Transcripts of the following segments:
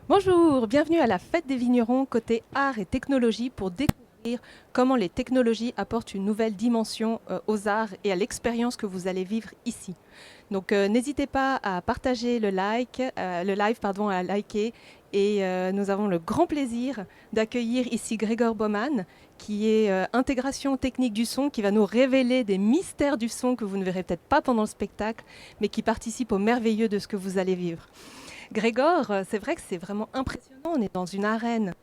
Bonjour, bienvenue à la Fête des Vignerons côté art et technologie pour découvrir comment les technologies apportent une nouvelle dimension aux arts et à l'expérience que vous allez vivre ici. Donc n'hésitez pas à partager le live pardon, à liker et nous avons le grand plaisir d'accueillir ici Gregor Baumann qui est intégration technique du son, qui va nous révéler des mystères du son que vous ne verrez peut-être pas pendant le spectacle, mais qui participe au merveilleux de ce que vous allez vivre. Grégor, c'est vrai que c'est vraiment impressionnant. On est dans une arène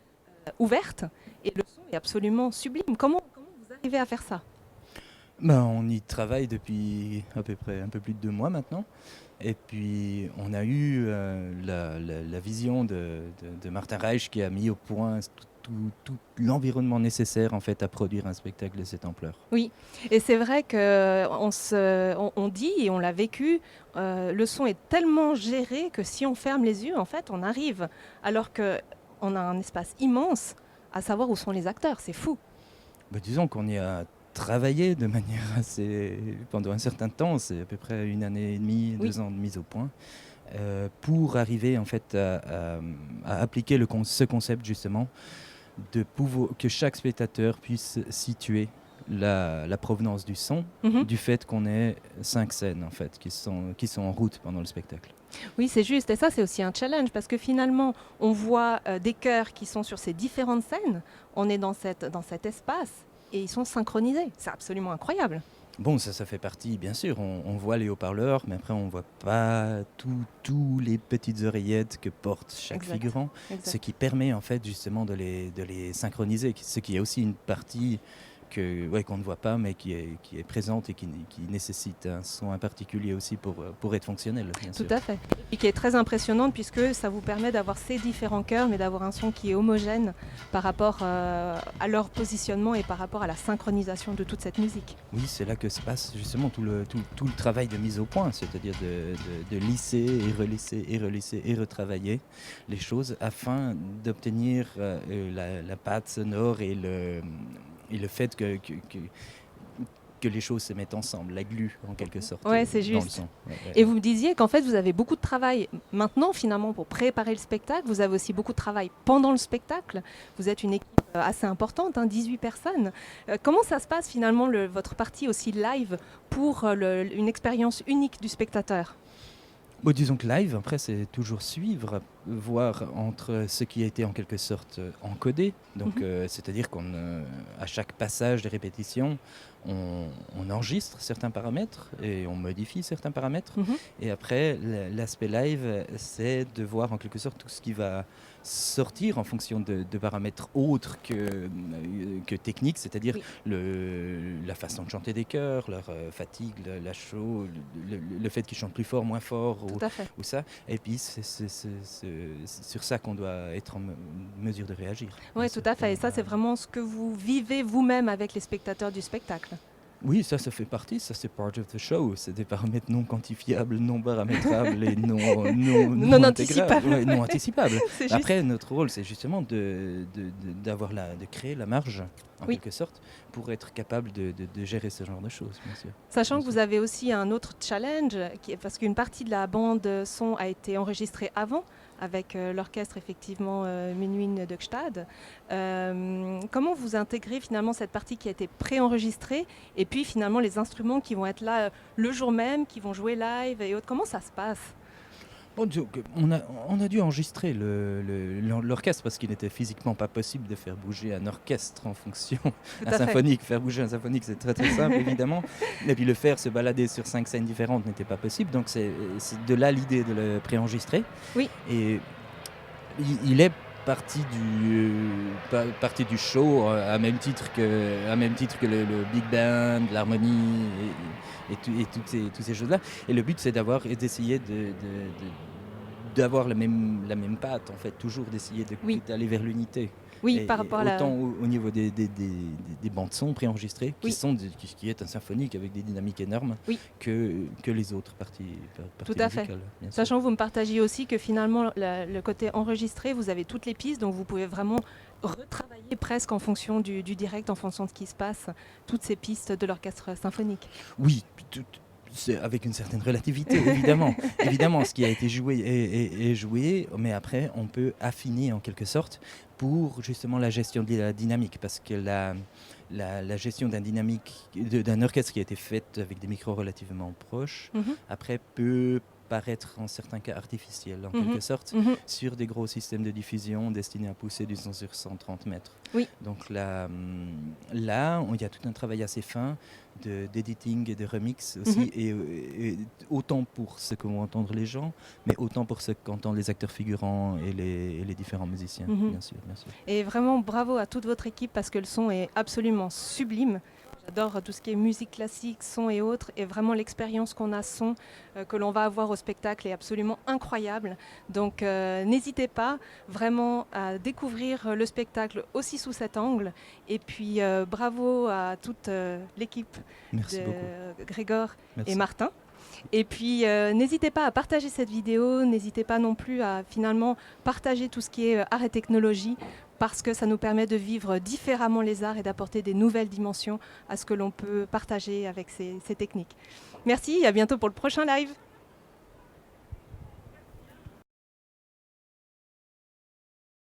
ouverte et le son est absolument sublime. Comment vous arrivez à faire ça? Ben, on y travaille depuis à peu près un peu plus de 2 mois maintenant. Et puis on a eu la vision de Martin Reich qui a mis au point tout l'environnement nécessaire en fait à produire un spectacle de cette ampleur. Oui, et c'est vrai qu'on dit et on l'a vécu, le son est tellement géré que si on ferme les yeux, en fait, on arrive, alors qu'on a un espace immense à savoir où sont les acteurs. C'est fou. Ben, disons qu'on y a travaillé de manière assez pendant un certain temps, c'est à peu près 1 année et demie, Oui. 2 ans de mise au point, pour arriver en fait à appliquer ce concept justement que chaque spectateur puisse situer la provenance du son, Mhm. du fait qu'on ait 5 scènes en fait, qui sont en route pendant le spectacle. Oui, c'est juste. Et ça, c'est aussi un challenge parce que finalement, on voit des chœurs qui sont sur ces différentes scènes. On est dans cet espace et ils sont synchronisés. C'est absolument incroyable. Bon, ça fait partie, bien sûr, on voit les haut-parleurs, mais après on voit pas tous les petites oreillettes que porte chaque Exact. figurant, ce Exact. qui permet en fait justement de les synchroniser, ce qui est aussi une partie qu'on ne voit pas, mais qui est présente et qui nécessite un son en particulier aussi pour être fonctionnel, bien Tout sûr. à fait. Et qui est très impressionnante puisque ça vous permet d'avoir ces différents chœurs, mais d'avoir un son qui est homogène par rapport à leur positionnement et par rapport à la synchronisation de toute cette musique. Oui, c'est là que se passe justement tout le travail de mise au point, c'est-à-dire de lisser et relisser et relisser et retravailler les choses afin d'obtenir la patte sonore et le fait que les choses se mettent ensemble, la glu en quelque sorte Ouais, c'est dans le juste. son. Ouais, ouais, Et ouais. vous me disiez qu'en fait, vous avez beaucoup de travail maintenant, finalement, pour préparer le spectacle. Vous avez aussi beaucoup de travail pendant le spectacle. Vous êtes une équipe assez importante, hein, 18 personnes. Comment ça se passe, finalement, votre partie aussi live pour une expérience unique du spectateur? Bon, disons que live, après, c'est toujours suivre, voir entre ce qui a été en quelque sorte encodé. Donc, Mhm. c'est-à-dire qu'à chaque passage de répétition, on enregistre certains paramètres et on modifie certains paramètres. Mhm. Et après, l'aspect live, c'est de voir en quelque sorte tout ce qui va sortir en fonction de paramètres autres que techniques, c'est-à-dire Oui, la façon de chanter des chœurs, leur fatigue, la chaux, le fait qu'ils chantent plus fort, moins fort, tout à fait. ou ça. Et puis, c'est sur ça qu'on doit être en mesure de réagir, bien Oui, tout sûr. à fait. Et ça, c'est vraiment ce que vous vivez vous-même avec les spectateurs du spectacle. Oui, ça fait partie, ça c'est part of the show. C'est des paramètres non quantifiables, non paramétrables et non Non intégrables, anticipable. ouais, non anticipables. C'est juste. Après, notre rôle, c'est justement de créer la marge, en Oui. quelque sorte, pour être capable de gérer ce genre de choses, bien sûr. Sachant Bien que sûr. vous avez aussi un autre challenge, parce qu'une partie de la bande son a été enregistrée avant, avec l'orchestre effectivement Menuhin de Gstad. Comment vous intégrez finalement cette partie qui a été préenregistrée et puis finalement les instruments qui vont être là le jour même, qui vont jouer live et autres? Comment ça se passe? Bon, on a dû enregistrer l'orchestre parce qu'il n'était physiquement pas possible de faire bouger un orchestre en fonction. Tout Un à fait. symphonique, faire bouger un symphonique, c'est très très simple évidemment. Et puis le faire se balader sur 5 scènes différentes n'était pas possible. Donc c'est de là l'idée de le préenregistrer. Oui, Et il est partie du show à même titre que le big band, l'harmonie et toutes ces choses-là. Et le but, c'est d'essayer d'avoir la même patte, en fait, toujours d'essayer oui, d'aller vers l'unité. oui, par Et rapport à la... autant au niveau des bandes son préenregistrées, Oui, qui est un symphonique avec des dynamiques énormes, oui. que les autres Tout parties à fait. musicales, bien sûr. Sachant que vous me partagez aussi que finalement, le côté enregistré, vous avez toutes les pistes, donc vous pouvez vraiment retravailler presque en fonction du direct, en fonction de ce qui se passe, toutes ces pistes de l'orchestre symphonique. Oui, C'est avec une certaine relativité, évidemment. Évidemment, ce qui a été joué est joué, mais après, on peut affiner en quelque sorte pour justement la gestion de la dynamique, parce que la gestion d'un orchestre qui a été faite avec des micros relativement proches, Mhm. après peut paraître en certains cas artificiel, en Mhm. quelque sorte, Mhm. sur des gros systèmes de diffusion destinés à pousser du son sur 130 mètres. Oui. Donc là, il y a tout un travail assez fin d'editing et de remix aussi, Mhm. et autant pour ce que vont entendre les gens, mais autant pour ce qu'entendent les acteurs figurants et les différents musiciens, Mhm. bien sûr, bien sûr. Et vraiment bravo à toute votre équipe parce que le son est absolument sublime. J'adore tout ce qui est musique classique, son et autres. Et vraiment l'expérience qu'on a son, que l'on va avoir au spectacle est absolument incroyable. Donc n'hésitez pas vraiment à découvrir le spectacle aussi sous cet angle. Et puis bravo à toute l'équipe Merci de beaucoup. Grégor Merci. et Martin. Et puis, n'hésitez pas à partager cette vidéo, n'hésitez pas non plus à finalement partager tout ce qui est art et technologie, parce que ça nous permet de vivre différemment les arts et d'apporter des nouvelles dimensions à ce que l'on peut partager avec ces techniques. Merci et à bientôt pour le prochain live.